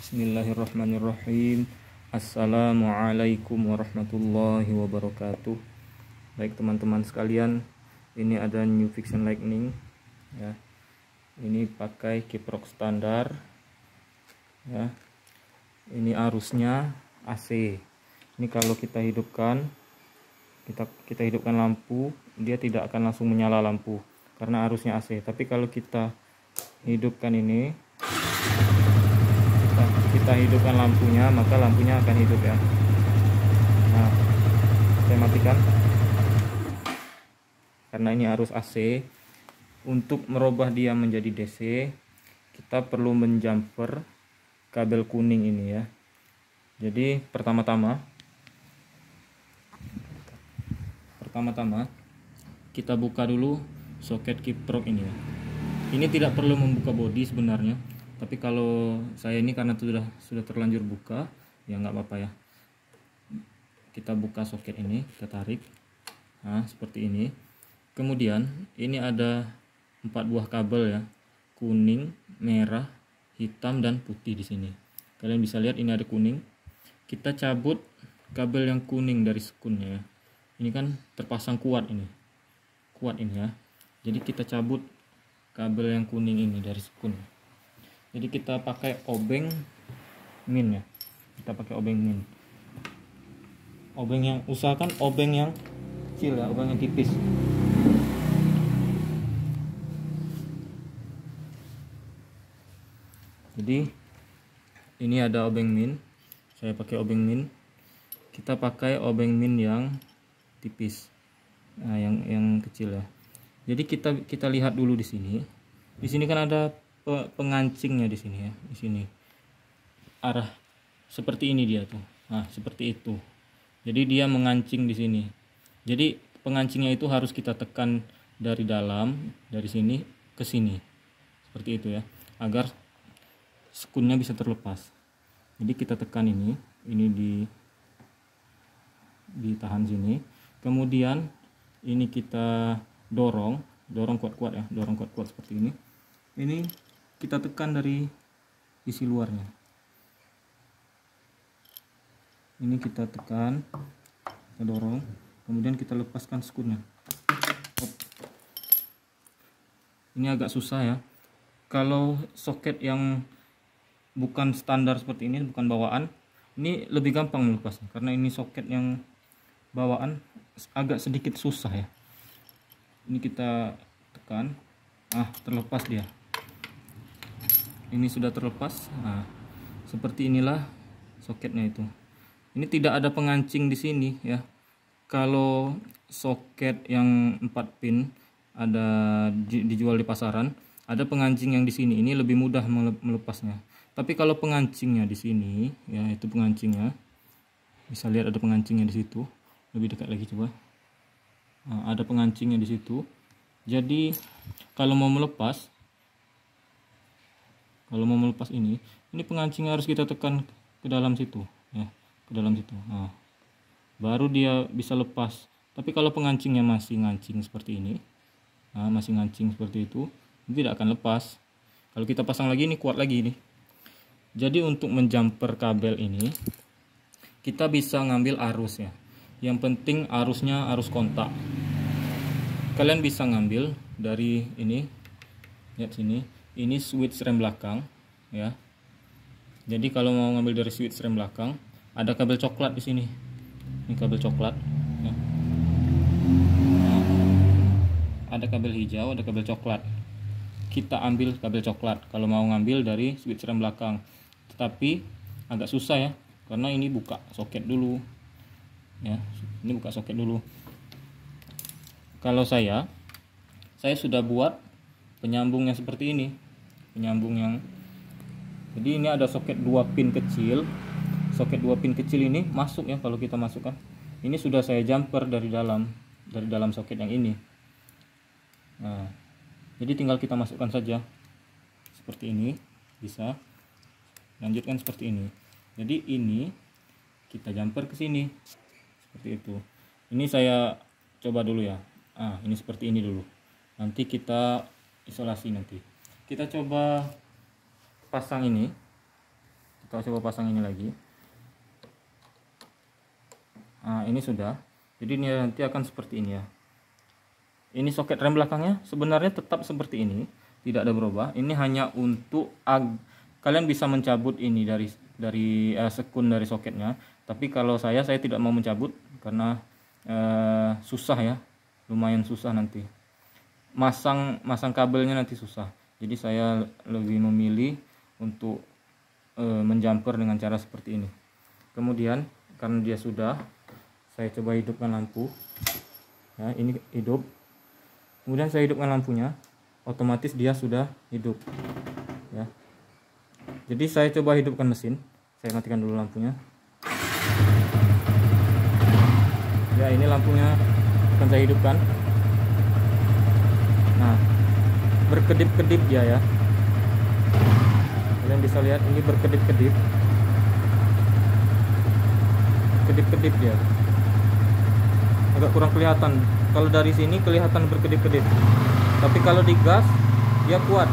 Bismillahirrahmanirrahim. Assalamualaikum warahmatullahi wabarakatuh. Baik teman-teman sekalian, ini ada New Vision Lightning ya. Ini pakai kiprok standar ya. Ini arusnya AC. Ini kalau kita hidupkan lampu, dia tidak akan langsung menyala lampu karena arusnya AC. Tapi kalau kita hidupkan ini, kita hidupkan lampunya, maka lampunya akan hidup ya. Nah, saya matikan karena ini arus AC. Untuk merubah dia menjadi DC, kita perlu menjumper kabel kuning ini ya. Jadi pertama-tama kita buka dulu soket kiprok ini ya. Ini tidak perlu membuka bodi sebenarnya, tapi kalau saya ini karena sudah terlanjur buka, ya nggak apa-apa ya. Kita buka soket ini, kita tarik, nah seperti ini. Kemudian ini ada 4 buah kabel ya, kuning, merah, hitam dan putih di sini. Kalian bisa lihat ini ada kuning. Kita cabut kabel yang kuning dari sekunnya ya. Ini kan terpasang kuat ini ya. Jadi kita cabut kabel yang kuning ini dari sekun. Jadi kita pakai obeng min ya. Kita pakai obeng min. Obeng yang, usahakan obeng yang kecil ya, obeng yang tipis. Jadi ini ada obeng min. Saya pakai obeng min. Kita pakai obeng min yang tipis. Nah, yang kecil ya. Jadi kita lihat dulu di sini. Di sini kan ada pengancingnya di sini ya. Di sini. Arah seperti ini dia tuh. Nah, seperti itu. Jadi dia mengancing di sini. Jadi pengancingnya itu harus kita tekan dari dalam, dari sini ke sini. Seperti itu ya. Agar sekunnya bisa terlepas. Jadi kita tekan ini ditahan sini. Kemudian ini kita dorong kuat-kuat ya, dorong kuat-kuat seperti ini. Ini kita tekan dari sisi luarnya. Ini kita tekan, kita dorong, kemudian kita lepaskan sekunnya. Ini agak susah ya. Kalau soket yang bukan standar seperti ini, bukan bawaan, ini lebih gampang melepasnya. Karena ini soket yang bawaan agak sedikit susah ya. Ini kita tekan, terlepas dia. Ini sudah terlepas. Nah, seperti inilah soketnya itu. Ini tidak ada pengancing di sini ya. Kalau soket yang 4 pin ada dijual di pasaran, ada pengancing yang di sini. Ini lebih mudah melepasnya. Tapi kalau pengancingnya di sini, ya itu pengancingnya. Bisa lihat ada pengancingnya di situ. Lebih dekat lagi coba. Nah, ada pengancingnya di situ. Jadi kalau mau melepas ini pengancingnya harus kita tekan ke dalam situ ya, ke dalam situ. Nah, baru dia bisa lepas. Tapi kalau pengancingnya masih ngancing seperti ini, masih ngancing seperti itu, tidak akan lepas. Kalau kita pasang lagi, ini kuat lagi nih. Jadi untuk menjumper kabel ini, kita bisa ngambil arus ya. Yang penting arusnya arus kontak. Kalian bisa ngambil dari ini, lihat sini, ini switch rem belakang ya. Jadi kalau mau ngambil dari switch rem belakang, ada kabel coklat di sini. Ini kabel coklat ya. Nah, ada kabel hijau, ada kabel coklat. Kita ambil kabel coklat kalau mau ngambil dari switch rem belakang. Tetapi agak susah ya, karena ini buka soket dulu ya. Ini buka soket dulu. Kalau saya sudah buat penyambung yang seperti ini. Penyambung yang, jadi ini ada soket 2 pin kecil. Soket 2 pin kecil ini masuk ya, kalau kita masukkan. Ini sudah saya jumper dari dalam soket yang ini. Nah, jadi tinggal kita masukkan saja seperti ini, bisa. Lanjutkan seperti ini. Jadi ini kita jumper ke sini seperti itu. Ini saya coba dulu ya. Ini seperti ini dulu. Nanti kita isolasi nanti. Kita coba pasang ini. Kita coba pasang ini lagi. Nah, ini sudah. Jadi ini nanti akan seperti ini ya. Ini soket rem belakangnya sebenarnya tetap seperti ini, tidak ada berubah. Ini hanya untuk kalian bisa mencabut ini dari sekun dari soketnya. Tapi kalau saya tidak mau mencabut karena susah ya, lumayan susah nanti. Masang kabelnya nanti susah. Jadi saya lebih memilih untuk menjumper dengan cara seperti ini. Kemudian karena dia sudah, saya coba hidupkan lampu. Ya, ini hidup. Kemudian saya hidupkan lampunya, otomatis dia sudah hidup. Ya. Jadi saya coba hidupkan mesin. Saya matikan dulu lampunya. Ya, ini lampunya akan saya hidupkan. Nah, berkedip-kedip dia ya. Kalian bisa lihat ini berkedip-kedip. Kedip-kedip dia. Agak kurang kelihatan. Kalau dari sini kelihatan berkedip-kedip. Tapi kalau digas dia kuat.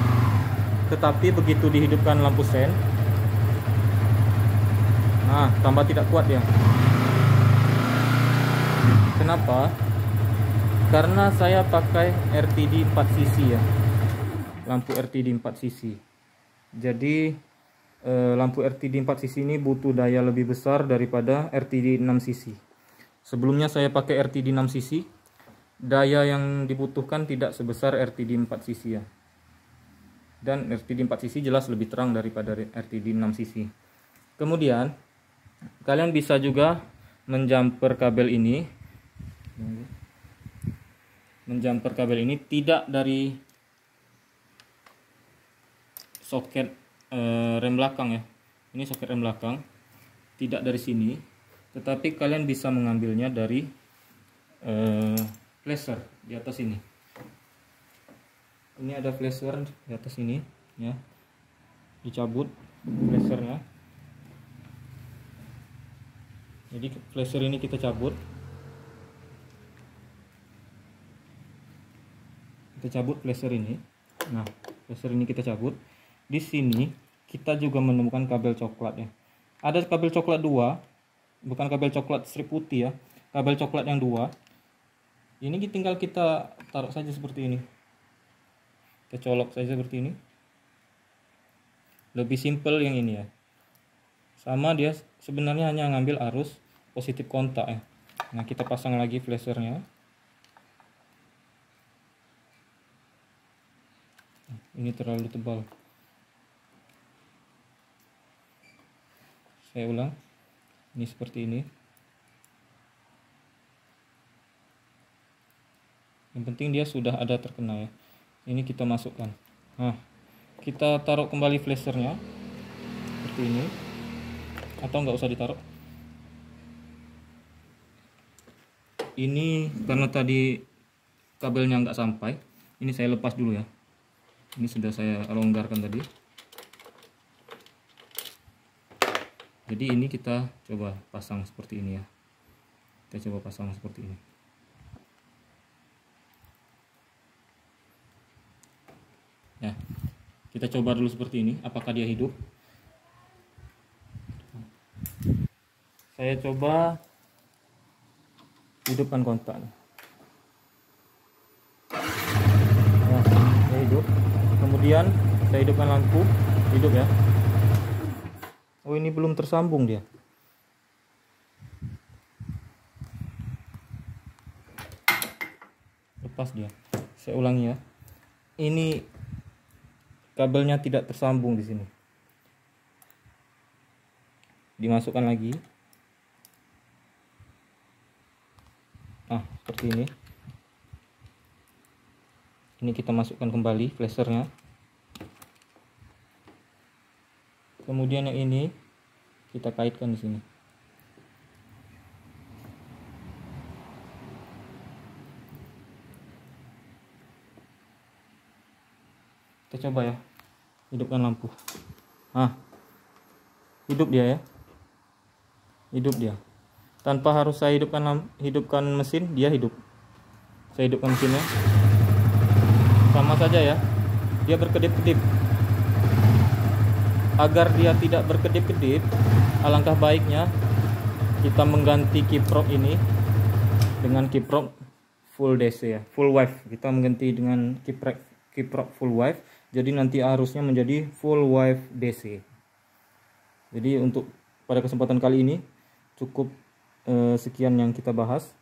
Tetapi begitu dihidupkan lampu sen, nah, tambah tidak kuat dia. Kenapa? Karena saya pakai RTD 4 cc ya. Lampu RTD 4 cc. Jadi lampu RTD 4 cc ini butuh daya lebih besar daripada RTD 6 cc. Sebelumnya saya pakai RTD 6 cc. Daya yang dibutuhkan tidak sebesar RTD 4 cc ya. Dan RTD 4 cc jelas lebih terang daripada RTD 6 cc. Kemudian kalian bisa juga menjumper kabel ini. Menjumper kabel ini tidak dari soket rem belakang ya. Ini soket rem belakang, tidak dari sini, tetapi kalian bisa mengambilnya dari flasher di atas ini. Ini ada flasher di atas ini ya. Dicabut flashernya. Jadi flasher ini kita cabut. Kita cabut flasher ini. Nah, flasher ini kita cabut. Di sini kita juga menemukan kabel coklat ya. Ada kabel coklat 2, bukan kabel coklat strip putih ya. Kabel coklat yang 2. Ini tinggal kita taruh saja seperti ini. Kita colok saja seperti ini. Lebih simple yang ini ya. Sama dia sebenarnya hanya ngambil arus positif kontak ya. Nah, kita pasang lagi flashernya. Ini terlalu tebal. Saya ulang. Ini seperti ini. Yang penting dia sudah ada terkena ya. Ini kita masukkan. Nah, kita taruh kembali flashernya seperti ini. Atau nggak usah ditaruh. Ini karena tadi kabelnya nggak sampai. Ini saya lepas dulu ya. Ini sudah saya longgarkan tadi. Jadi ini kita coba pasang seperti ini ya. Kita coba pasang seperti ini. Ya, kita coba dulu seperti ini. Apakah dia hidup? Saya coba hidupkan kontak. Nah, dia hidup. Kemudian saya hidupkan lampu, hidup ya. Oh, ini belum tersambung dia. Lepas dia. Saya ulangi ya. Ini kabelnya tidak tersambung di sini. Dimasukkan lagi. Nah, seperti ini. Ini kita masukkan kembali flashernya. Kemudian yang ini kita kaitkan di sini. Kita coba ya, hidupkan lampu. Nah, hidup dia ya, hidup dia. Tanpa harus saya hidupkan mesin, dia hidup. Saya hidupkan mesinnya, sama saja ya, dia berkedip-kedip. agar dia tidak berkedip-kedip, alangkah baiknya kita mengganti kiprok ini dengan kiprok full DC ya, full wave. Kita mengganti dengan kiprok full wave, jadi nanti arusnya menjadi full wave DC. Jadi untuk pada kesempatan kali ini cukup sekian yang kita bahas.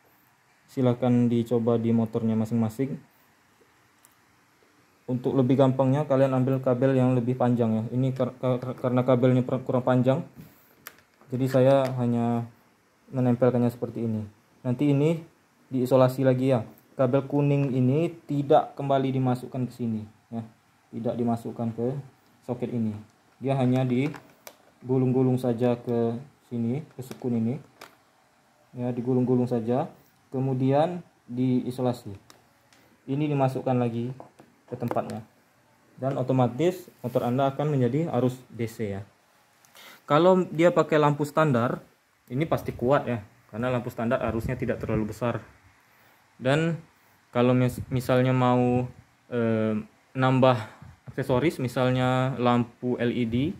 Silahkan dicoba di motornya masing-masing. Untuk lebih gampangnya kalian ambil kabel yang lebih panjang ya. Ini karena kabelnya kurang panjang, jadi saya hanya menempelkannya seperti ini. Nanti ini diisolasi lagi ya. Kabel kuning ini tidak kembali dimasukkan ke sini ya. Tidak dimasukkan ke soket ini. Dia hanya digulung-gulung saja ke sini, ke sekun ini. Ya, digulung-gulung saja. Kemudian diisolasi. Ini dimasukkan lagi ke tempatnya, dan otomatis motor Anda akan menjadi arus DC ya. Kalau dia pakai lampu standar, ini pasti kuat ya, karena lampu standar arusnya tidak terlalu besar. Dan kalau misalnya mau nambah aksesoris, misalnya lampu LED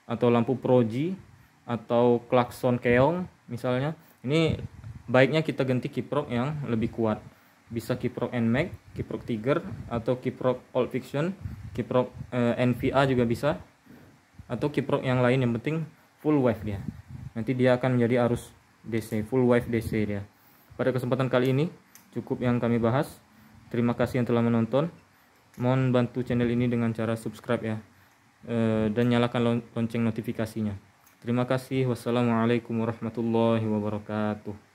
atau lampu proji atau klakson keong misalnya, ini baiknya kita ganti kiprok yang lebih kuat. Bisa kiprok NMAX, kiprok Tiger, atau kiprok Old Fiction, kiprok NVA juga bisa, atau kiprok yang lain, yang penting full wave dia. Nanti dia akan menjadi arus DC, full wave DC dia. Pada kesempatan kali ini cukup yang kami bahas. Terima kasih yang telah menonton. Mohon bantu channel ini dengan cara subscribe ya, dan nyalakan lonceng notifikasinya. Terima kasih. Wassalamualaikum warahmatullahi wabarakatuh.